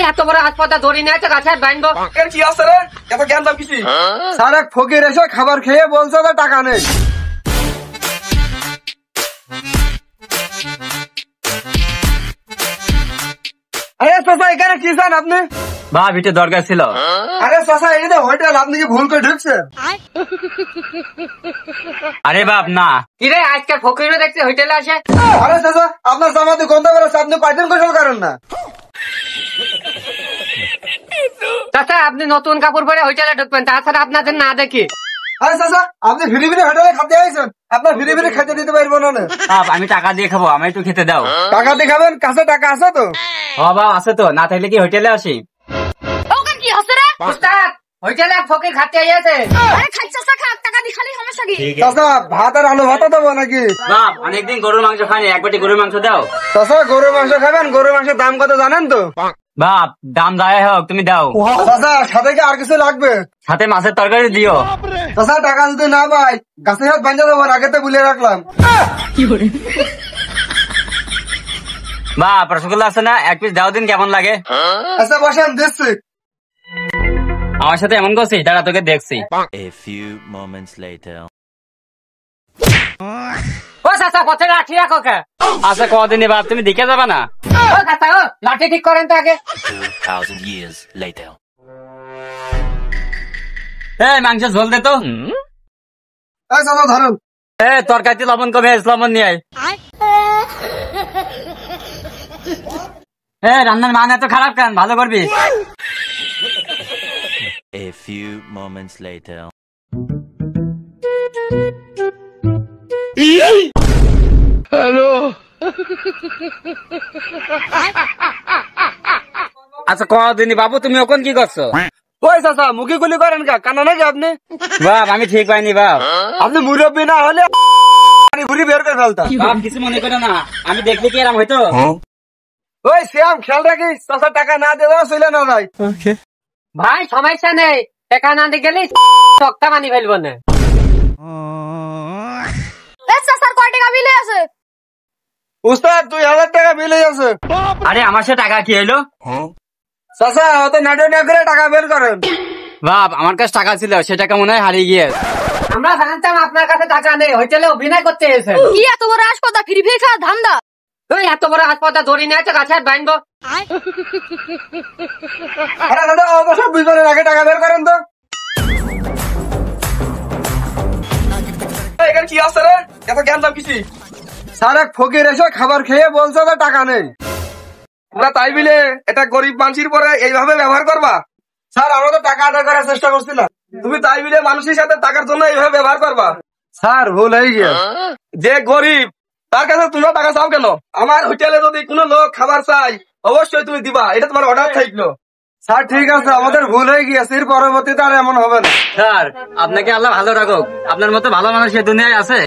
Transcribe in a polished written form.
এত বড় হাসপাতাল ধরি নিয়ে গাছের বাইনবো কি আছে রে? এত জ্ঞান দাম কিছু স্যার, এক ফকির এসে খাবার খেয়ে বলছে যে টাকা নেই। আরে চাচা, এখানে কি চান আপনি? বাপ এটা দরকার ছিল। আরে চাচা, এটা তো হোটেল, আপনি কি ভুল করে ঢুকছেন? আরে বাপ না, কিরে আজকাল ফকিরও দেখছি হোটেলে আসে। আরে চাচা, আপনার জামাতে গন্ধ বেরোচ্ছে, আপনি পাইতেন গোসল করেন না। চাচা আপনি নতুন কাপড় পরে হোটেলে ঢুকবেন, তাছাড়া আপনাদের না দেখি। আরে চাচা, আপনি ফিরি ফিরি হোটেলে খাতে আইছেন, আপনার ফিরি ফিরি খেতে দিতে পারবো না। বাপ আমি টাকা দিয়ে খাবো, আমি একটু খেতে দাও। টাকা দেখাবেন? কাছে টাকা আছে তো? ও বাপ আছে তো, না থাকলে কি হোটেলে আসি? ওকে কি হচ্ছে রে? উস্তাদ হোটেলে ফকির খাতে আইছে। আরে খাইছা খা, টাকা দি খালি সমস্যা কি? চাচা, ভাত আর আলু ভাতা দেবো নাকি? বাপ অনেকদিন গরুর মাংস খাইনি, এক বাটি গরুর মাংস দাও। চাচা, গরুর মাংস খাবেন? গরুর মাংসের দাম কত জানেন তো? বাপ দাম দায় হোক, তুমি দাও। চাচা, সাথে কি আর কিছু লাগবে? সাথে মাছের তরকারি দিও। চাচা, টাকা যদি না পাই গাছে হাত বাঁধা দেবো, আগে তো বলে রাখলাম। বাপ রসগোল্লা আছে না, এক পিস দাও দিন, কেমন লাগে? আচ্ছা বসেন, দিচ্ছি। আমার সাথে এমন করছিস, দাঁড়া তোকে দেখছি। A few moments later. ও চাচা পথে লাঠি রাখো কে? আচ্ছা কদিনে বাপ, তুমি দেখে যাবা না? ও চাচা, ও লাঠি ঠিক করেন তো আগে। 2,000 years later. এই মাংস ঝোল দে তো। এই চাচা ধরুন। তরকারিতে লবণ কমে, লবণ নিয়ে আয়। রান্নার মান এত খারাপ কেন, ভালো করবি। A few moments later. আচ্ছা কদিনই বাবু, তুমি ওখান কি করছো? ওই চাচা, মুখে গুলি করেন কা? কানা নাকি আপনি? বাপ আমি ঠিক পাইনি বাপ। আপনি মুরব্বী না হলে ঘুরি বের করে ফেলতাম। বাপ কিছু মনে করো না, আমি দেখলে কি এরম হয়তো। ওই শ্যাম, খেয়াল রাখিস, চাচা টাকা না দেওয়া চলে না যায়। ভাই সমস্যা নেই, টাকা না দিয়ে গেলে তক্তা বানি ফেলবো না। এ চাচার কয় টাকা বিলে আছে? উস্তাদ 2,000 টাকা বিল আছে। আরে আমার সাথে টাকা কি হইলো? চাচা অত নাটক না করে টাকা বের করেন। বাপ আমার কাছে টাকা ছিল, সে টাকা মনে হয় হারিয়ে গিয়েছে। আমরা জানতাম আপনার কাছে টাকা নেই, হোটেলে অভিনয় করতে এসেছেন। কি এত বড় হাসপাতাল ফ্রি ফ্রি খাওয়া ধান্দা? তুই এত বড় হাসপাতাল ধরি নিয়ে গাছের বাইনবো। আরে দাদা, অত সব বুঝবেন, আগে টাকা বের করেন তো। এখানে কি আছে রে? এত জ্ঞান দাম কিছু। স্যার, এক ফকির এসে খাবার খেয়ে বলছে যে টাকা নেই। তোমরা তাই বিলে এটা গরিব মানুষের পরে এইভাবে ব্যবহার করবা? স্যার, আমরা তো টাকা আদায় করার চেষ্টা করছিলাম, তুমি তাই বিলে মানুষের সাথে টাকার জন্য এইভাবে ব্যবহার করবা? স্যার, ভুল হয়ে গিয়ে। যে গরিব তার কাছে তুমি টাকা চাও কেন? আমার হোটেলে যদি কোনো লোক খাবার চাই অবশ্যই তুমি দিবা, এটা তোমার অর্ডার থাকলো। স্যার ঠিক আছে, আমাদের ভুল হয়ে গিয়েছে, এর পরবর্তীতে আর এমন হবে না। স্যার আপনাকে আল্লাহ ভালো রাখুক, আপনার মতো ভালো মানুষ এই দুনিয়ায় আছে।